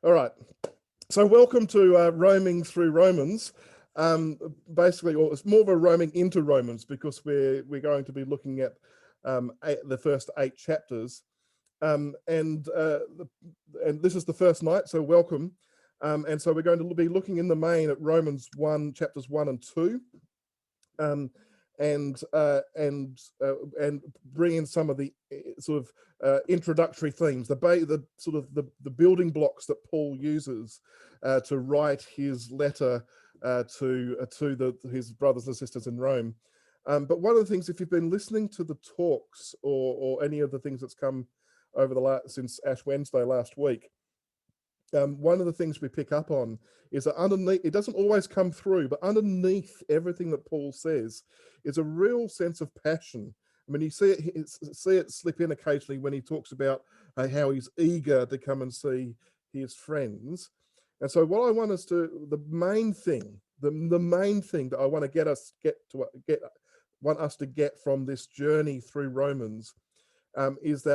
All right. So welcome to roaming through Romans. Basically, or it's more of a roaming into Romans because we're going to be looking at the first 8 chapters, and this is the first night. So welcome, and so we're going to be looking in the main at Romans 1, chapters 1 and 2. And bring in some of the sort of introductory themes, the sort of the building blocks that Paul uses to write his letter to his brothers and sisters in Rome. But one of the things, if you've been listening to the talks or any of the things that's come over since Ash Wednesday last week, one of the things we pick up on is that underneath, it doesn't always come through, but underneath everything that Paul says is a real sense of passion. I mean, you see it slip in occasionally when he talks about how he's eager to come and see his friends. And so what I want us to, the main thing that I want to want us to get from this journey through Romans is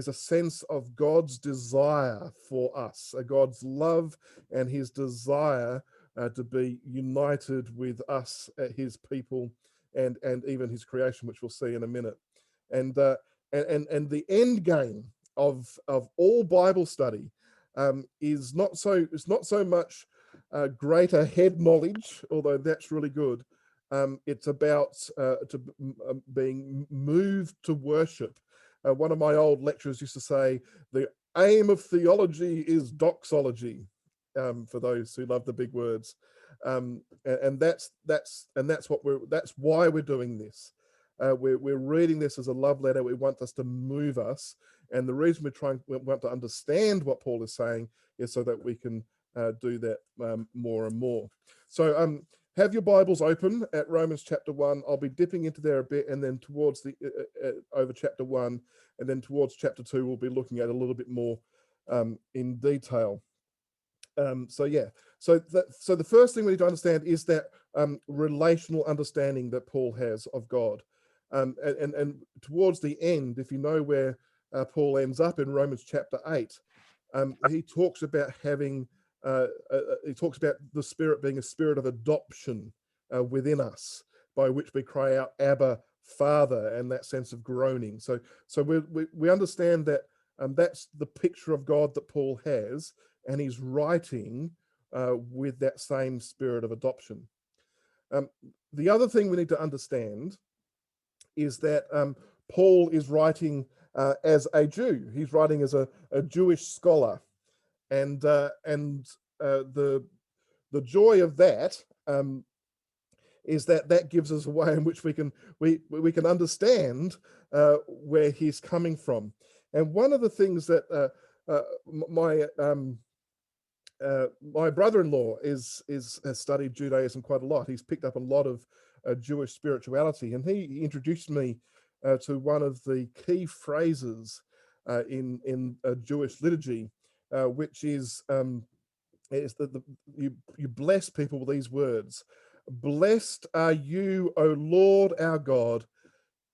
a sense of God's desire for us, God's love and his desire to be united with us, his people, and even his creation, which we'll see in a minute. And the end game of all Bible study is not so much greater head knowledge, although that's really good. It's about being moved to worship. One of my old lecturers used to say, the aim of theology is doxology, for those who love the big words. And that's why we're doing this. We're reading this as a love letter. We want this to move us. And the reason we want to understand what Paul is saying is so that we can do that more and more. So have your Bibles open at Romans chapter 1. I'll be dipping into there a bit, and then towards the over chapter 1, and then towards chapter 2, we'll be looking at a little bit more in detail. So the first thing we need to understand is that relational understanding that Paul has of God. And towards the end, if you know where Paul ends up in Romans chapter 8, he talks about having he talks about the Spirit being a spirit of adoption within us, by which we cry out, Abba, Father, and that sense of groaning. So we understand that that's the picture of God that Paul has, and he's writing with that same spirit of adoption. The other thing we need to understand is that Paul is writing as a Jew. He's writing as a Jewish scholar. And the joy of that is that gives us a way in which we can understand where he's coming from. And one of the things that my brother-in-law has studied Judaism quite a lot. He's picked up a lot of Jewish spirituality, and he introduced me to one of the key phrases in Jewish liturgy. Which is you bless people with these words: "Blessed are you, O Lord our God,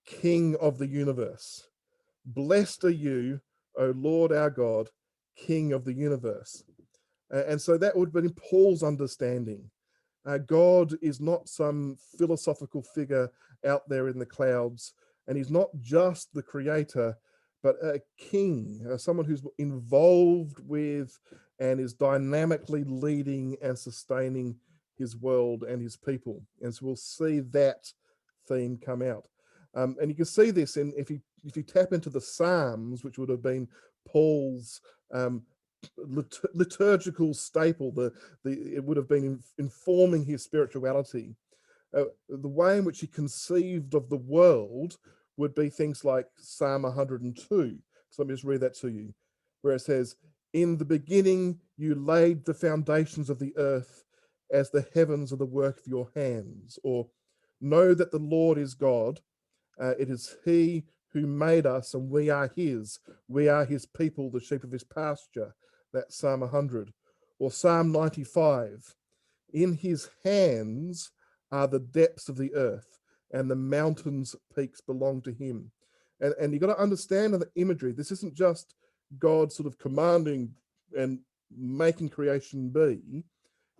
King of the universe. Blessed are you, O Lord our God, King of the universe." And so that would be Paul's understanding. God is not some philosophical figure out there in the clouds, and he's not just the creator, but a king, someone who's involved with and is dynamically leading and sustaining his world and his people. And so we'll see that theme come out. And you can see this if you tap into the Psalms, which would have been Paul's liturgical staple. It would have been informing his spirituality. The way in which he conceived of the world would be things like Psalm 102. So let me just read that to you, where it says, "In the beginning you laid the foundations of the earth, as the heavens are the work of your hands." Or, "Know that the Lord is God. It is he who made us, and we are his. We are his people, the sheep of his pasture." That's Psalm 100. Or Psalm 95. "In his hands are the depths of the earth, and the mountains' peaks belong to him." And you've got to understand the imagery. This isn't just God sort of commanding and making creation be.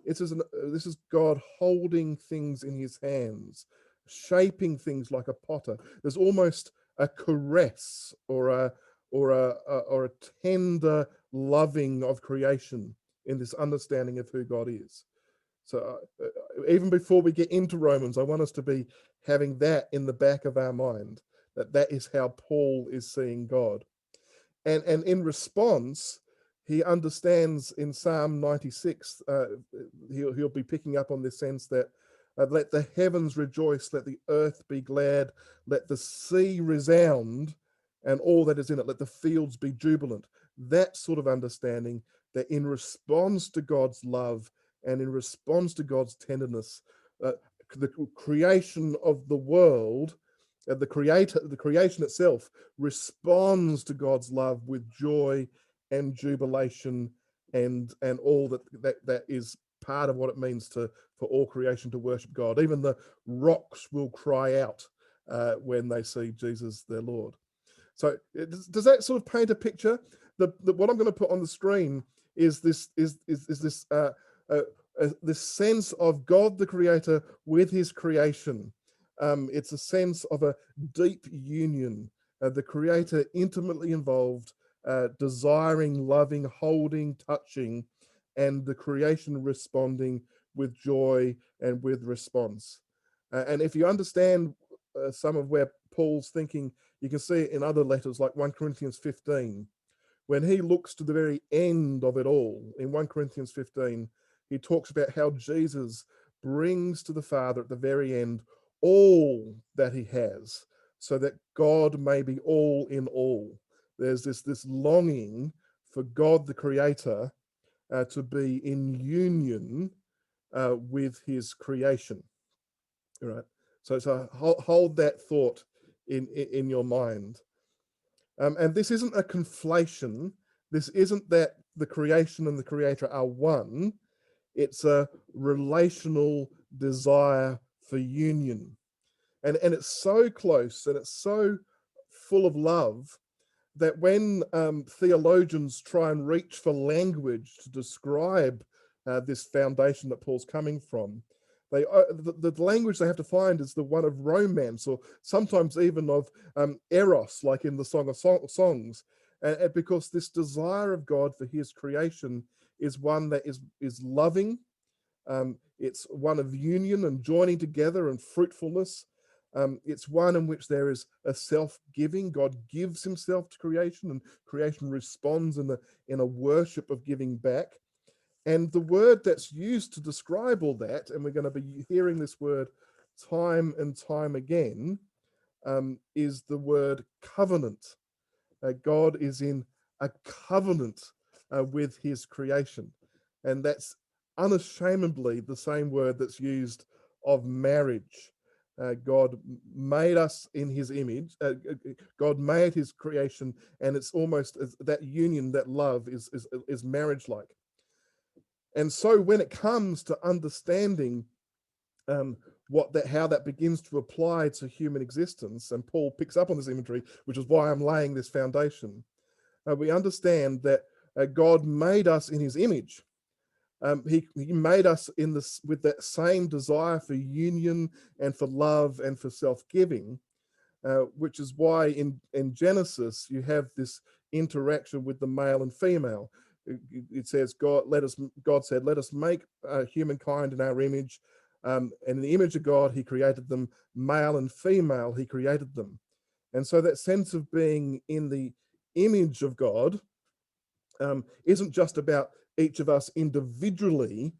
This is God holding things in his hands, shaping things like a potter. There's almost a caress or a tender loving of creation in this understanding of who God is. So even before we get into Romans, I want us to be having that in the back of our mind, that is how Paul is seeing God. And in response, he understands in Psalm 96, he'll be picking up on this sense that let the heavens rejoice, let the earth be glad, let the sea resound, and all that is in it, let the fields be jubilant. That sort of understanding, that in response to God's love and in response to God's tenderness, the creation of the world, the creation itself responds to God's love with joy and jubilation, and all that is part of what it means for all creation to worship God. Even the rocks will cry out when they see Jesus their Lord. So does that sort of paint a picture? What I'm going to put on the screen is this this sense of God the Creator with his creation. It's a sense of a deep union, the Creator intimately involved, desiring, loving, holding, touching, and the creation responding with joy and with response. And if you understand some of where Paul's thinking, you can see it in other letters like 1 Corinthians 15. When he looks to the very end of it all, in 1 Corinthians 15, he talks about how Jesus brings to the Father at the very end all that he has, so that God may be all in all. There's this longing for God the Creator to be in union with his creation. All right. So hold that thought in your mind. And this isn't a conflation. This isn't that the creation and the Creator are one. It's a relational desire for union. And it's so close and it's so full of love that when theologians try and reach for language to describe this foundation that Paul's coming from, the language they have to find is the one of romance, or sometimes even of eros, like in the Song of Songs, because this desire of God for his creation is one that is loving. It's one of union and joining together and fruitfulness. It's one in which there is a self-giving. God gives himself to creation, and creation responds in a worship of giving back. And the word that's used to describe all that, and we're going to be hearing this word time and time again, is the word covenant. God is in a covenant with his creation. And that's unashamedly the same word that's used of marriage. God made us in his image. God made his creation, and it's almost that union, that love is marriage-like. And so when it comes to understanding how that begins to apply to human existence, and Paul picks up on this imagery, which is why I'm laying this foundation, we understand that God made us in his image. He made us with that same desire for union and for love and for self-giving, which is why in Genesis you have this interaction with the male and female. It says God said, let us make humankind in our image, and in the image of God he created them, male and female he created them. And so that sense of being in the image of God isn't just about each of us individually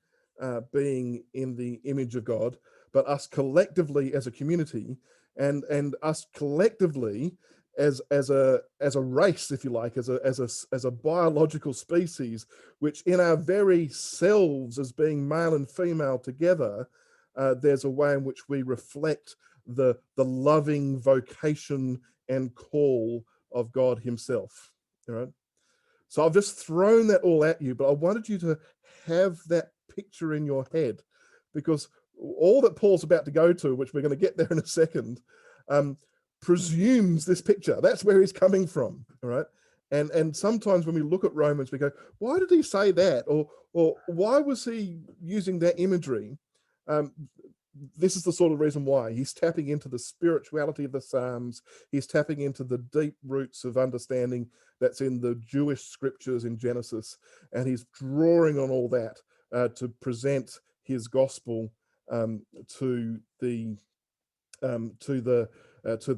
being in the image of God, but us collectively as a community, and us collectively as a race, if you like, as a biological species, which in our very selves as being male and female together, there's a way in which we reflect the loving vocation and call of God himself. All right. So I've just thrown that all at you, but I wanted you to have that picture in your head, because all that Paul's about to go to, which we're going to get there in a second, presumes this picture. That's where he's coming from, all right? And sometimes when we look at Romans, we go, why did he say that? Or why was he using that imagery? Um, this is the sort of reason why. He's tapping into the spirituality of the Psalms. He's tapping into the deep roots of understanding that's in the Jewish scriptures in Genesis. And he's drawing on all that to present his gospel to the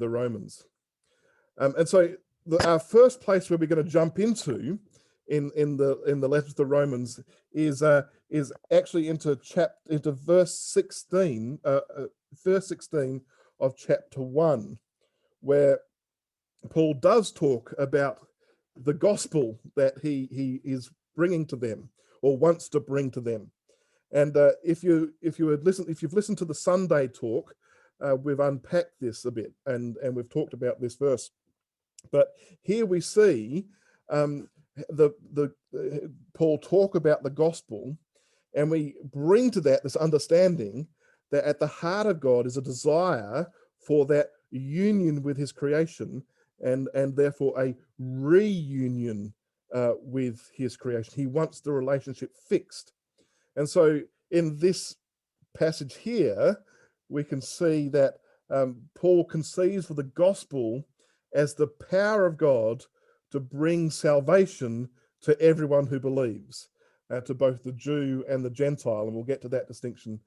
Romans. And so our first place where we're going to jump into in the letter to the Romans is actually into verse 16, verse 16 of chapter 1, where Paul does talk about the gospel that he is bringing to them, or wants to bring to them. And if you've listened to the Sunday talk, we've unpacked this a bit, and we've talked about this verse. But here we see Paul talk about the gospel, and we bring to that this understanding that at the heart of God is a desire for that union with his creation, and therefore a reunion with his creation. He wants the relationship fixed. And so in this passage here, we can see that Paul conceives for the gospel as the power of God to bring salvation to everyone who believes, to both the Jew and the Gentile. And we'll get to that distinction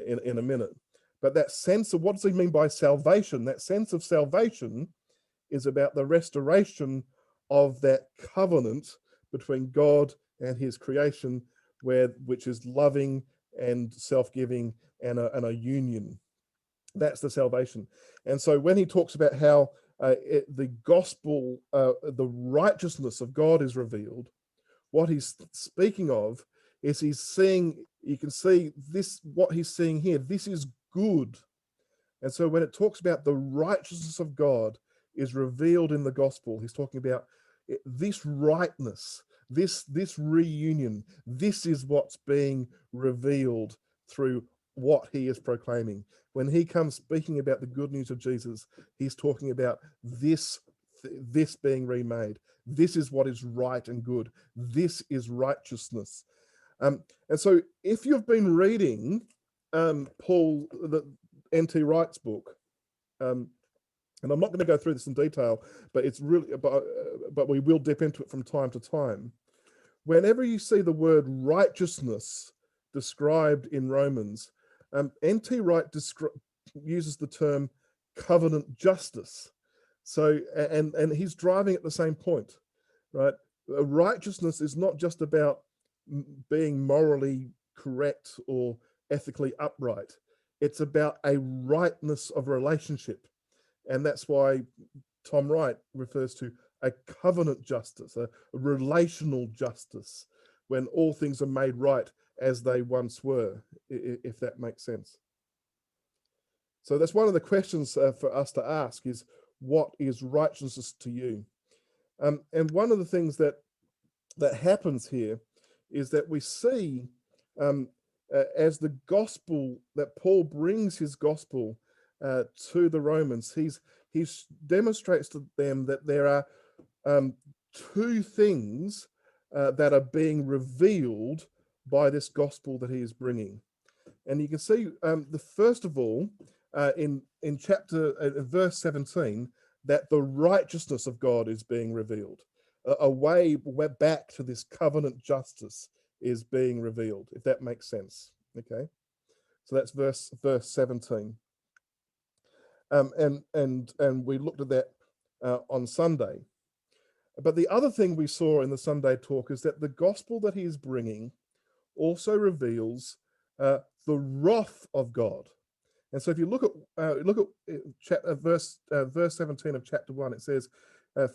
in a minute. But that sense of, what does he mean by salvation? That sense of salvation is about the restoration of that covenant between God and his creation, which is loving and self-giving and a union. That's the salvation. And so when he talks about how the gospel, the righteousness of God is revealed, what he's speaking of is you can see this, what he's seeing here, this is good. And so when it talks about the righteousness of God is revealed in the gospel, he's talking about this rightness, this reunion. This is what's being revealed through what he is proclaiming. When he comes speaking about the good news of Jesus, he's talking about this being remade. This is what is right and good. This is righteousness. And so if you've been reading Paul, the N.T. Wright's book, and I'm not going to go through this in detail, but it's really, but we will dip into it from time to time. Whenever you see the word righteousness described in Romans, N.T. Wright uses the term covenant justice. So, and he's driving at the same point, right? Righteousness is not just about being morally correct or ethically upright. It's about a rightness of relationship. And that's why Tom Wright refers to a covenant justice, a relational justice, when all things are made right as they once were, if that makes sense. So that's one of the questions for us to ask is, what is righteousness to you? And one of the things that happens here is that we see as the gospel, that Paul brings his gospel to the Romans, he demonstrates to them that there are two things that are being revealed by this gospel that he is bringing. And you can see the first of all in chapter verse 17, that the righteousness of God is being revealed. A way back to this covenant justice is being revealed, if that makes sense. Okay, so that's verse 17. And we looked at that on Sunday. But the other thing we saw in the Sunday talk is that the gospel that he is bringing also reveals the wrath of God. And so if you look at verse 17 of chapter 1, it says,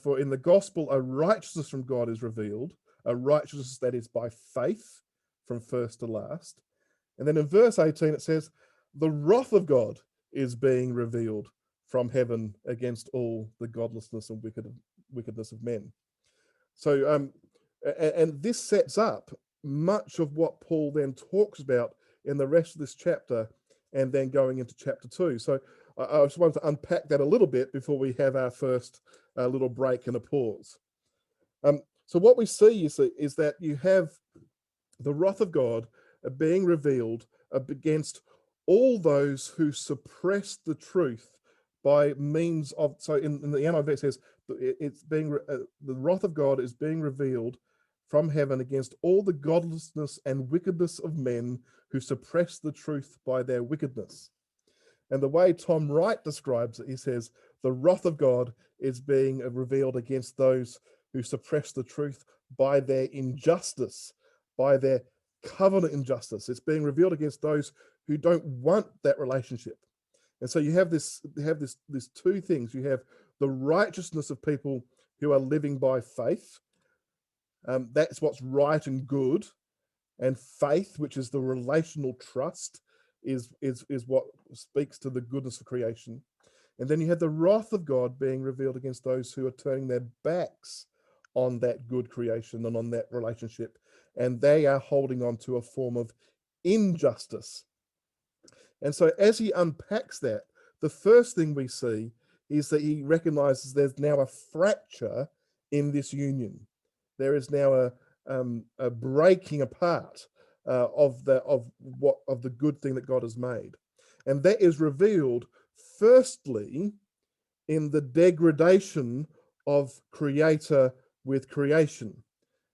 for in the gospel a righteousness from God is revealed, a righteousness that is by faith from first to last. And then in verse 18 it says, the wrath of God is being revealed from heaven against all the godlessness and wickedness of men. So, and this sets up much of what Paul then talks about in the rest of this chapter, and then going into chapter 2. So I just wanted to unpack that a little bit before we have our first little break and a pause. So what we see is that you have the wrath of God being revealed against all those who suppress the truth by means of. So in the NIV it says it's being the wrath of God is being revealed from heaven against all the godlessness and wickedness of men who suppress the truth by their wickedness. And the way Tom Wright describes it, he says, the wrath of God is being revealed against those who suppress the truth by their injustice, by their covenant injustice. It's being revealed against those who don't want that relationship. And so you have this two things. You have the righteousness of people who are living by faith. That's what's right and good. And faith, which is the relational trust, is what speaks to the goodness of creation. And then you have the wrath of God being revealed against those who are turning their backs on that good creation and on that relationship, and they are holding on to a form of injustice. And so as he unpacks that, the first thing we see is that he recognizes there's now a fracture in this union. There is now a breaking apart of the good thing that God has made, and that is revealed firstly in the degradation of creator with creation.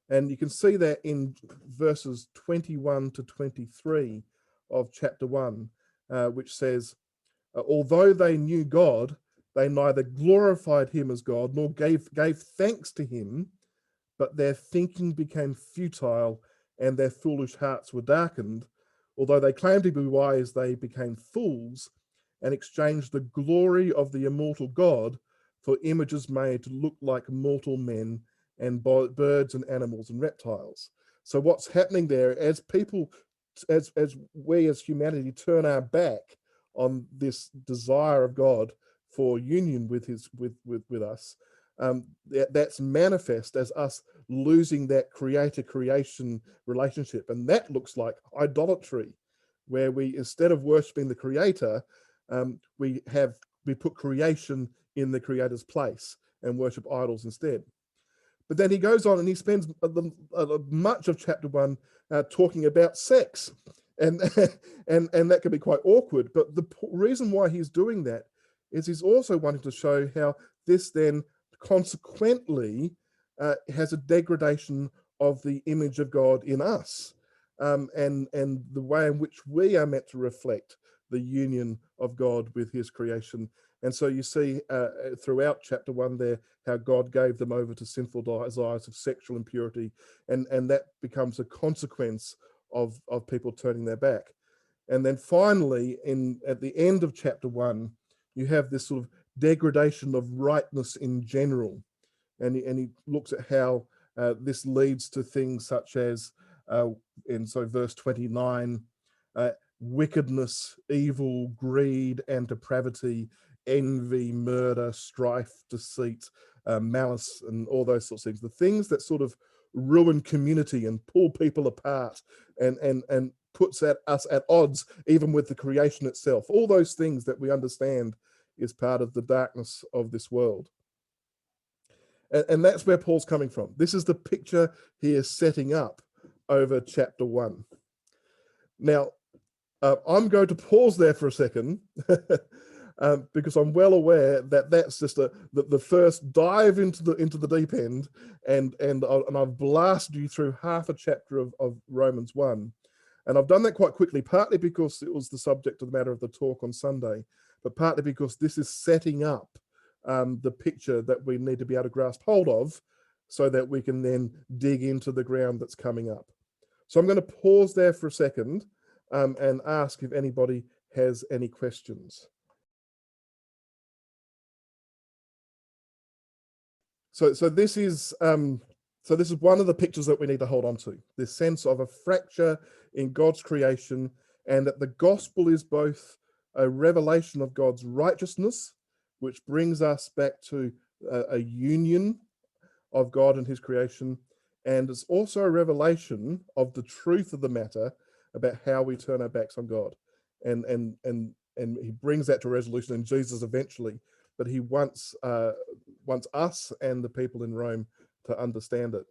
And you can see that in verses 21 to 23 of chapter 1, which says, although they knew God, they neither glorified him as God nor gave thanks to him, but their thinking became futile and their foolish hearts were darkened. Although they claimed to be wise, they became fools and exchanged the glory of the immortal God for images made to look like mortal men and birds and animals and reptiles. So what's happening there, as people, as we as humanity turn our back on this desire of God for union with us, that's manifest as us losing that creator-creation relationship. And that looks like idolatry, where we, instead of worshiping the creator, we put creation in the creator's place and worship idols instead. But then he goes on and he spends much of chapter 1 talking about sex, and and that can be quite awkward. But the reason why he's doing that is he's also wanting to show how this then consequently has a degradation of the image of God in us, and the way in which we are meant to reflect the union of God with his creation. And so you see throughout chapter 1 there how God gave them over to sinful desires of sexual impurity, and that becomes a consequence of people turning their back. And then finally, at the end of chapter 1, you have this sort of degradation of rightness in general. And he looks at how this leads to things such as, and so verse 29, wickedness, evil, greed, and depravity, envy, murder, strife, deceit, malice, and all those sorts of things. The things that sort of ruin community and pull people apart and puts us at odds even with the creation itself. All those things that we understand is part of the darkness of this world. And that's where Paul's coming from. This is the picture he is setting up over chapter 1. Now, I'm going to pause there for a second because I'm well aware that that's just the first dive into the deep end, and I've blasted you through half a chapter of Romans 1. And I've done that quite quickly, partly because it was the subject of the matter of the talk on Sunday, but partly because this is setting up the picture that we need to be able to grasp hold of so that we can then dig into the ground that's coming up. So I'm going to pause there for a second and ask if anybody has any questions. So this is one of the pictures that we need to hold on to, this sense of a fracture in God's creation, and that the gospel is both a revelation of God's righteousness, which brings us back to a union of God and his creation, and it's also a revelation of the truth of the matter about how we turn our backs on God. And he brings that to resolution in Jesus eventually, but he wants us and the people in Rome understand it.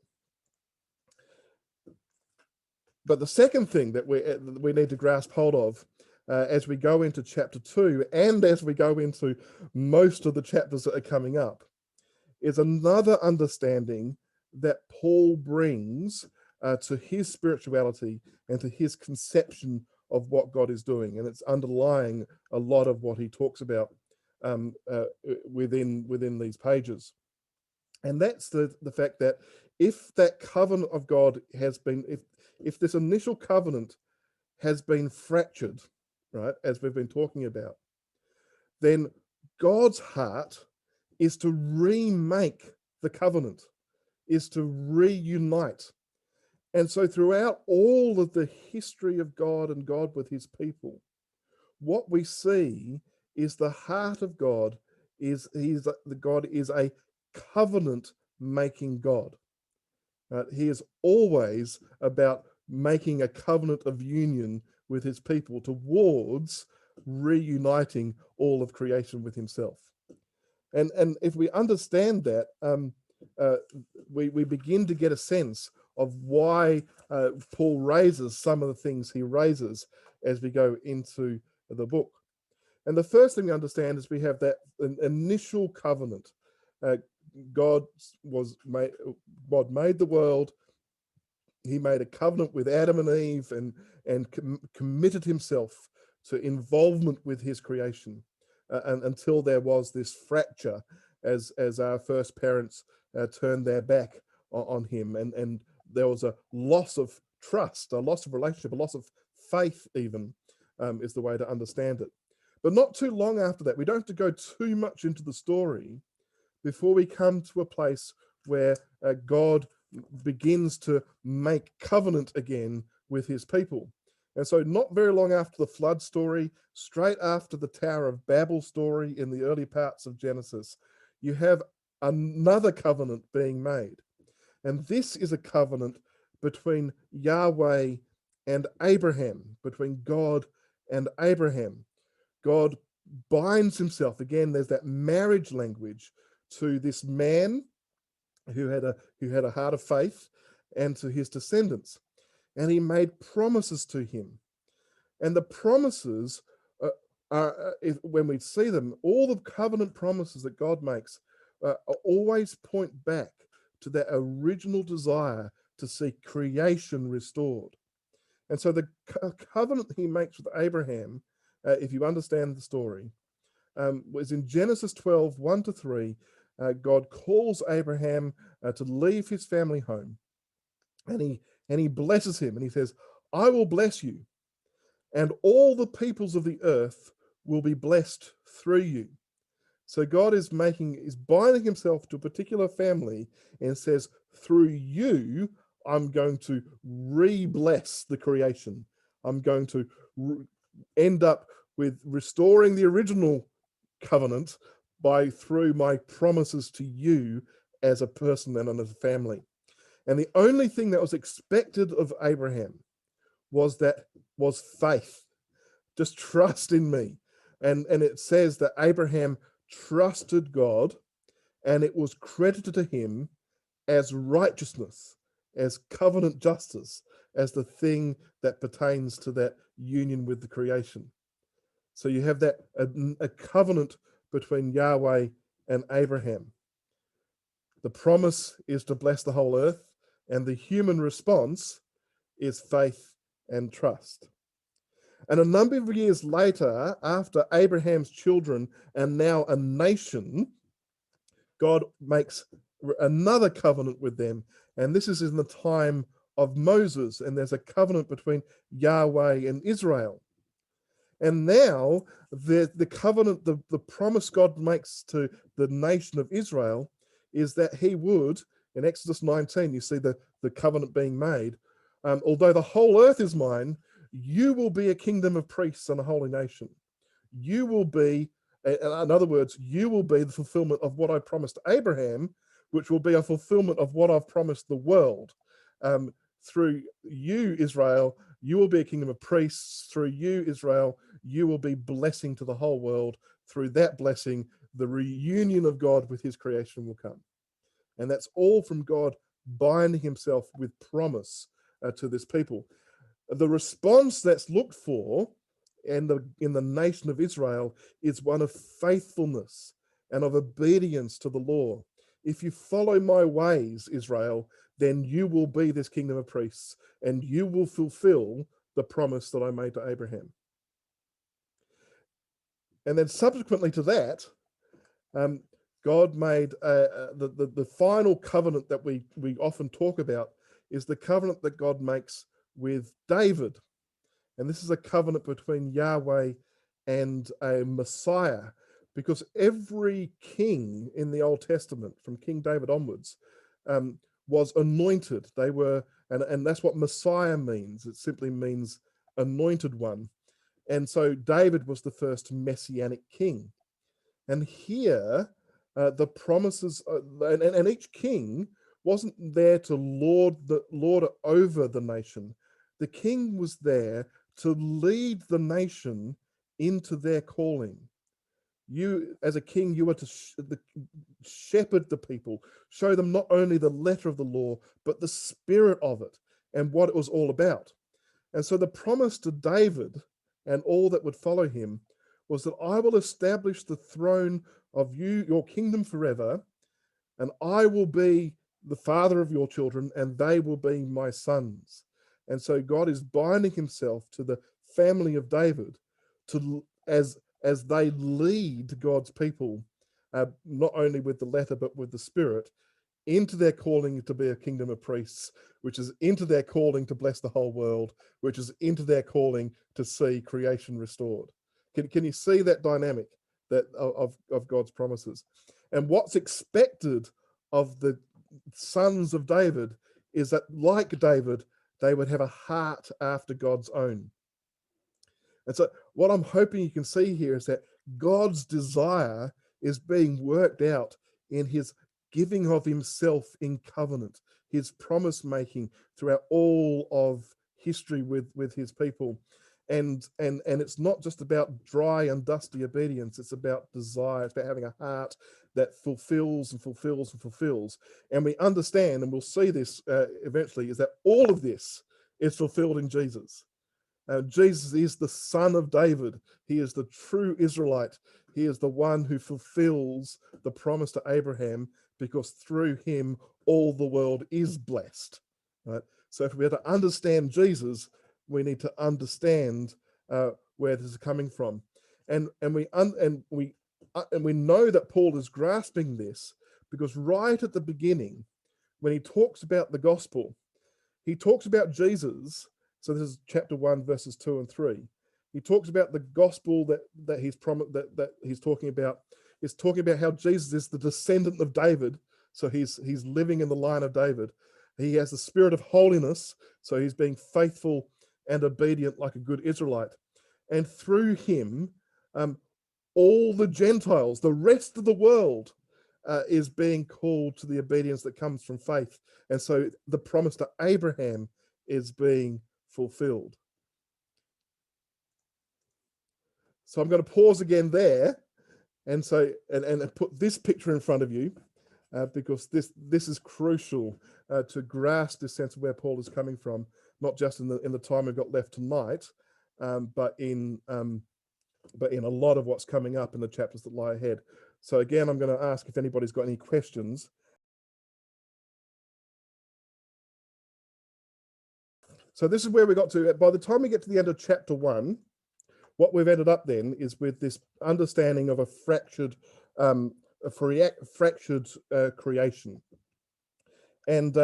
But the second thing that we need to grasp hold of as we go into chapter 2 and as we go into most of the chapters that are coming up is another understanding that Paul brings to his spirituality and to his conception of what God is doing. And it's underlying a lot of what he talks about within these pages. And that's the fact that if that covenant of God has been, if this initial covenant has been fractured, right, as we've been talking about, then God's heart is to remake the covenant, is to reunite. And so throughout all of the history of God and God with his people, what we see is the heart of God God is a covenant making God. He is always about making a covenant of union with his people towards reuniting all of creation with himself. And if we understand that, we begin to get a sense of why Paul raises some of the things he raises as we go into the book. And the first thing we understand is we have that initial covenant. God made the world. He made a covenant with Adam and Eve and committed himself to involvement with his creation and until there was this fracture as our first parents turned their back on him, and there was a loss of trust, a loss of relationship, a loss of faith even, is the way to understand it. But not too long after that, we don't have to go too much into the story before we come to a place where God begins to make covenant again with his people. And so not very long after the flood story, straight after the Tower of Babel story in the early parts of Genesis, you have another covenant being made. And this is a covenant between Yahweh and Abraham, between God and Abraham. God binds himself, again, there's that marriage language, to this man who had a heart of faith and to his descendants. And he made promises to him. And the promises when we see them, all the covenant promises that God makes always point back to that original desire to see creation restored. And so the covenant he makes with Abraham, if you understand the story, was in Genesis 12, 1-3. God calls Abraham to leave his family home, and he blesses him, and he says, I will bless you, and all the peoples of the earth will be blessed through you. So God is binding himself to a particular family and says, through you, I'm going to re-bless the creation. I'm going to end up with restoring the original covenant through my promises to you as a person and as a family. And the only thing that was expected of Abraham was faith. Just trust in me. And it says that Abraham trusted God, and it was credited to him as righteousness, as covenant justice, as the thing that pertains to that union with the creation. So you have that a covenant between Yahweh and Abraham. The promise is to bless the whole earth, and the human response is faith and trust. And a number of years later, after Abraham's children are now a nation, God makes another covenant with them. And this is in the time of Moses, and there's a covenant between Yahweh and Israel. And now the covenant, the promise God makes to the nation of Israel is that he would, in Exodus 19, you see the covenant being made, although the whole earth is mine, you will be a kingdom of priests and a holy nation. You will be, in other words, you will be the fulfillment of what I promised Abraham, which will be a fulfillment of what I've promised the world. Through you, Israel, you will be a kingdom of priests. Through you, Israel, you will be blessing to the whole world. Through that blessing, the reunion of God with his creation will come. And that's all from God binding himself with promise to this people. The response that's looked for in the nation of Israel is one of faithfulness and of obedience to the law. If you follow my ways, Israel, then you will be this kingdom of priests, and you will fulfill the promise that I made to Abraham. And then subsequently to that, God made the final covenant that we often talk about is the covenant that God makes with David. And this is a covenant between Yahweh and a Messiah, because every king in the Old Testament, from King David onwards, was anointed. They were, and that's what Messiah means. It simply means anointed one. And so David was the first messianic king. And here, the promises, and each king wasn't there to lord over the nation. The king was there to lead the nation into their calling. You, as a king, you are to shepherd the people, show them not only the letter of the law, but the spirit of it and what it was all about. And so the promise to David and all that would follow him was that I will establish the throne of your kingdom forever, and I will be the father of your children, and they will be my sons. And so God is binding himself to the family of David as they lead God's people, not only with the letter but with the spirit, into their calling to be a kingdom of priests, which is into their calling to bless the whole world, which is into their calling to see creation restored. Can you see that dynamic that of God's promises? And what's expected of the sons of David is that, like David, they would have a heart after God's own. And so what I'm hoping you can see here is that God's desire is being worked out in his giving of himself in covenant, his promise making throughout all of history with his people. And it's not just about dry and dusty obedience, it's about desire, it's about having a heart that fulfills and fulfills and fulfills. And we understand, and we'll see this eventually, is that all of this is fulfilled in Jesus. Jesus is the son of David. He is the true Israelite. He is the one who fulfills the promise to Abraham, because through him all the world is blessed. Right? So if we are to understand Jesus, we need to understand where this is coming from, and we know that Paul is grasping this because right at the beginning, when he talks about the gospel, he talks about Jesus. So this is chapter 1, verses 2 and 3. He talks about the gospel that he's that he's talking about. He's talking about how Jesus is the descendant of David. So he's living in the line of David. He has the spirit of holiness. So he's being faithful and obedient like a good Israelite. And through him, all the Gentiles, the rest of the world, is being called to the obedience that comes from faith. And so the promise to Abraham is being fulfilled. So I'm going to pause again there, and so and put this picture in front of you, because this is crucial to grasp this sense of where Paul is coming from, not just in the time we've got left tonight, but in a lot of what's coming up in the chapters that lie ahead. So again, I'm going to ask if anybody's got any questions. So this is where we got to. By the time we get to the end of chapter 1, what we've ended up then is with this understanding of a fractured creation. And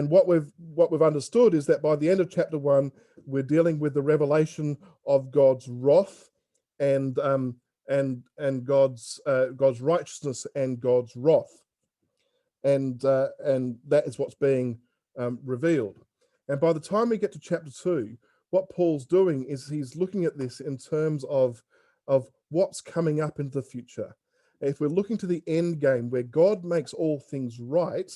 what we've understood is that by the end of chapter 1, we're dealing with the revelation of God's wrath and God's righteousness and God's wrath, and that is what's being revealed. And by the time we get to chapter 2, what Paul's doing is he's looking at this in terms of what's coming up into the future. If we're looking to the end game where God makes all things right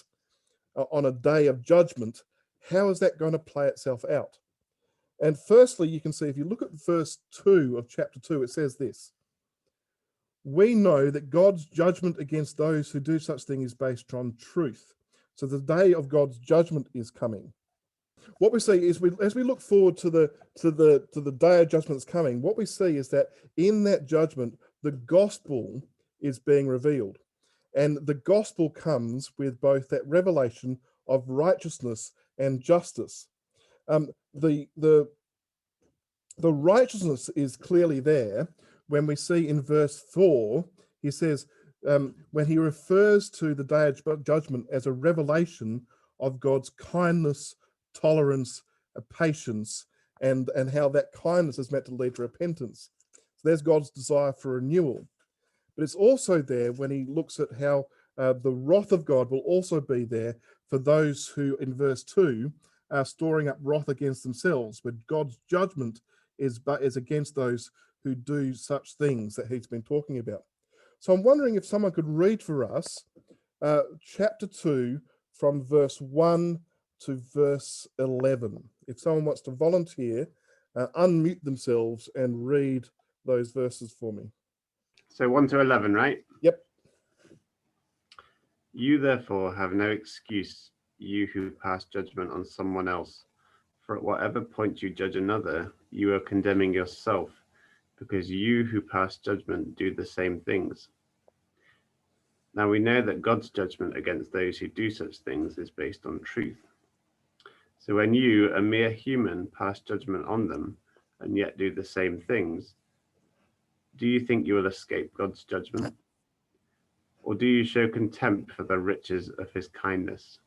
on a day of judgment, how is that going to play itself out? And firstly, you can see if you look at verse 2 of chapter 2, it says this: we know that God's judgment against those who do such things is based on truth. So the day of God's judgment is coming. What we see is, as we look forward to the day of judgment that's coming, what we see is that in that judgment, the gospel is being revealed. And the gospel comes with both that revelation of righteousness and justice. The righteousness is clearly there when we see in verse 4, he says, when he refers to the day of judgment as a revelation of God's kindness, tolerance, patience, and how that kindness is meant to lead to repentance. So there's God's desire for renewal. But it's also there when he looks at how the wrath of God will also be there for those who, in verse 2, are storing up wrath against themselves, when God's judgment is against those who do such things that he's been talking about. So I'm wondering if someone could read for us chapter 2 from verse 1 to verse 11. If someone wants to volunteer, unmute themselves and read those verses for me. So 1 to 11, right? Yep. You therefore have no excuse, you who pass judgment on someone else. For at whatever point you judge another, you are condemning yourself, because you who pass judgment do the same things. Now we know that God's judgment against those who do such things is based on truth. So when you, a mere human, pass judgment on them, and yet do the same things, do you think you will escape God's judgment? Or do you show contempt for the riches of his kindness,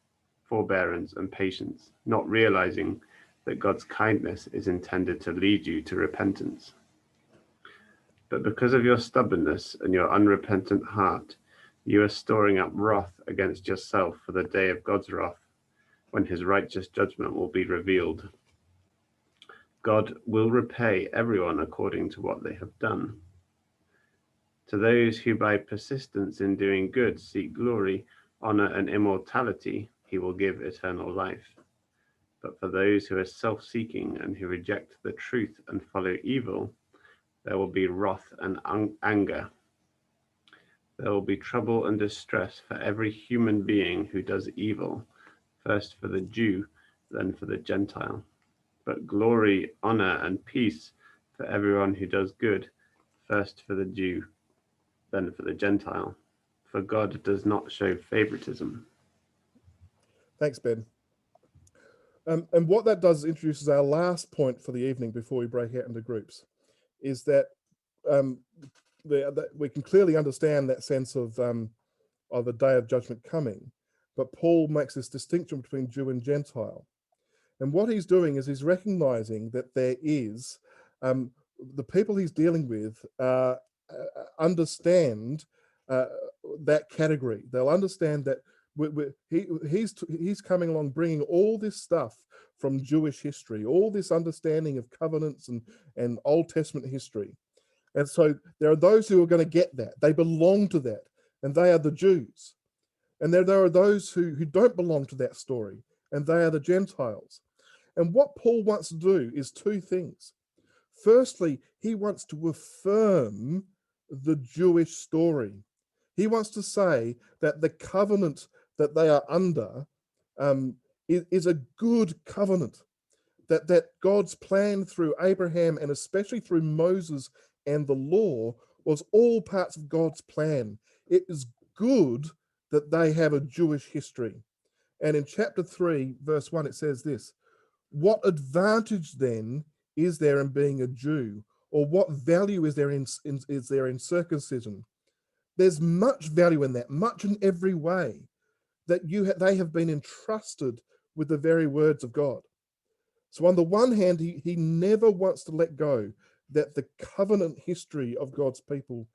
forbearance, and patience, not realizing that God's kindness is intended to lead you to repentance? But because of your stubbornness and your unrepentant heart, you are storing up wrath against yourself for the day of God's wrath, when his righteous judgment will be revealed. God will repay everyone according to what they have done. To those who by persistence in doing good seek glory, honor, and immortality, he will give eternal life. But for those who are self-seeking and who reject the truth and follow evil, there will be wrath and anger. There will be trouble and distress for every human being who does evil, first for the Jew, then for the Gentile. But glory, honor, and peace for everyone who does good, first for the Jew, then for the Gentile. For God does not show favoritism. Thanks, Ben. And what that does is introduces our last point for the evening before we break out into groups, is that we can clearly understand that sense of a day of judgment coming, but Paul makes this distinction between Jew and Gentile. And what he's doing is he's recognizing that there is the people he's dealing with understand that category. They'll understand that he's coming along bringing all this stuff from Jewish history, all this understanding of covenants and Old Testament history. And so there are those who are going to get that. They belong to that, and they are the Jews. And there are those who don't belong to that story, and they are the Gentiles. And what Paul wants to do is two things. Firstly, he wants to affirm the Jewish story. He wants to say that the covenant that they are under is a good covenant, that God's plan through Abraham and especially through Moses and the law was all parts of God's plan. It is good that they have a Jewish history. And in chapter 3, verse 1, it says this: what advantage then is there in being a Jew? Or what value is there in circumcision? There's much value in that, much in every way, that they have been entrusted with the very words of God. So on the one hand, he never wants to let go that the covenant history of God's people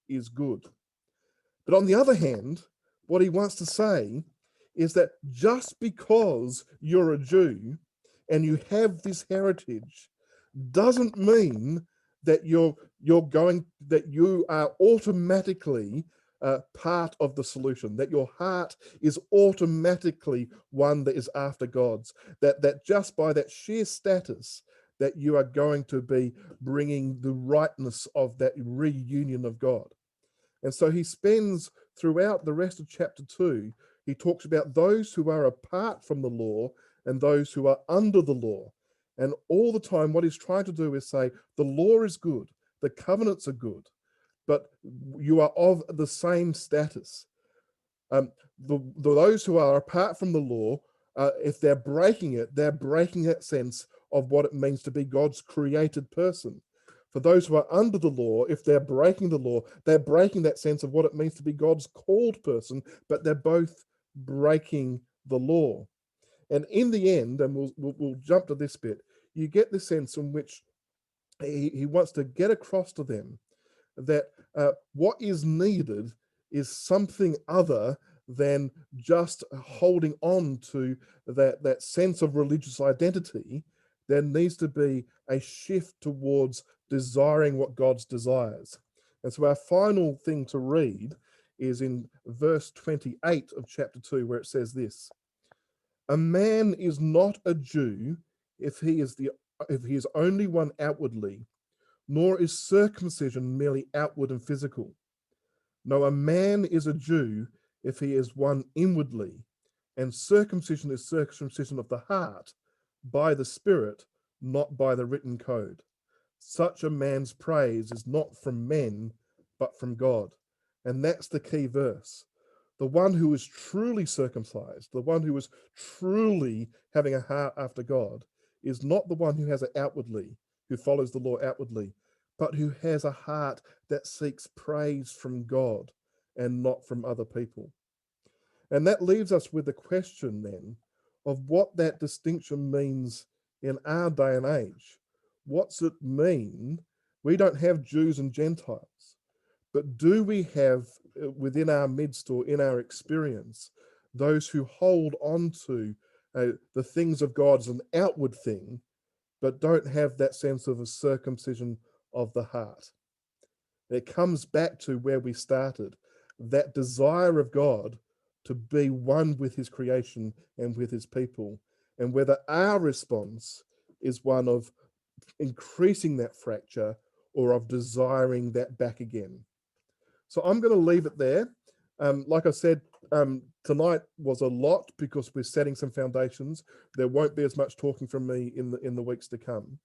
is good. But on the other hand, what he wants to say is that just because you're a Jew and you have this heritage doesn't mean that you are automatically part of the solution, that your heart is automatically one that is after God's, that just by that sheer status that you are going to be bringing the rightness of that reunion of God. And so he spends throughout the rest of chapter 2, he talks about those who are apart from the law and those who are under the law. And all the time, what he's trying to do is say, the law is good, the covenants are good, but you are of the same status. Those who are apart from the law, if they're breaking it, they're breaking that sense of what it means to be God's created person. For those who are under the law, if they're breaking the law, they're breaking that sense of what it means to be God's called person, but they're both breaking the law. And in the end, and we'll jump to this bit, you get the sense in which he wants to get across to them that what is needed is something other than just holding on to that sense of religious identity. There needs to be a shift towards desiring what God's desires. And so our final thing to read is in verse 28 of chapter 2, where it says this: a man is not a Jew if he is only one outwardly, nor is circumcision merely outward and physical. No, a man is a Jew if he is one inwardly, and circumcision is circumcision of the heart, by the Spirit, not by the written code. Such a man's praise is not from men, but from God. And that's the key verse. The one who is truly circumcised, the one who is truly having a heart after God, is not the one who has it outwardly, who follows the law outwardly, but who has a heart that seeks praise from God and not from other people. And that leaves us with the question then of what that distinction means in our day and age. What's it mean? We don't have Jews and Gentiles, but do we have within our midst or in our experience those who hold on to the things of God as an outward thing, but don't have that sense of a circumcision of the heart? It comes back to where we started, that desire of God to be one with his creation and with his people, and whether our response is one of increasing that fracture or of desiring that back again. So I'm going to leave it there. Like I said, tonight was a lot because we're setting some foundations. There won't be as much talking from me in the weeks to come.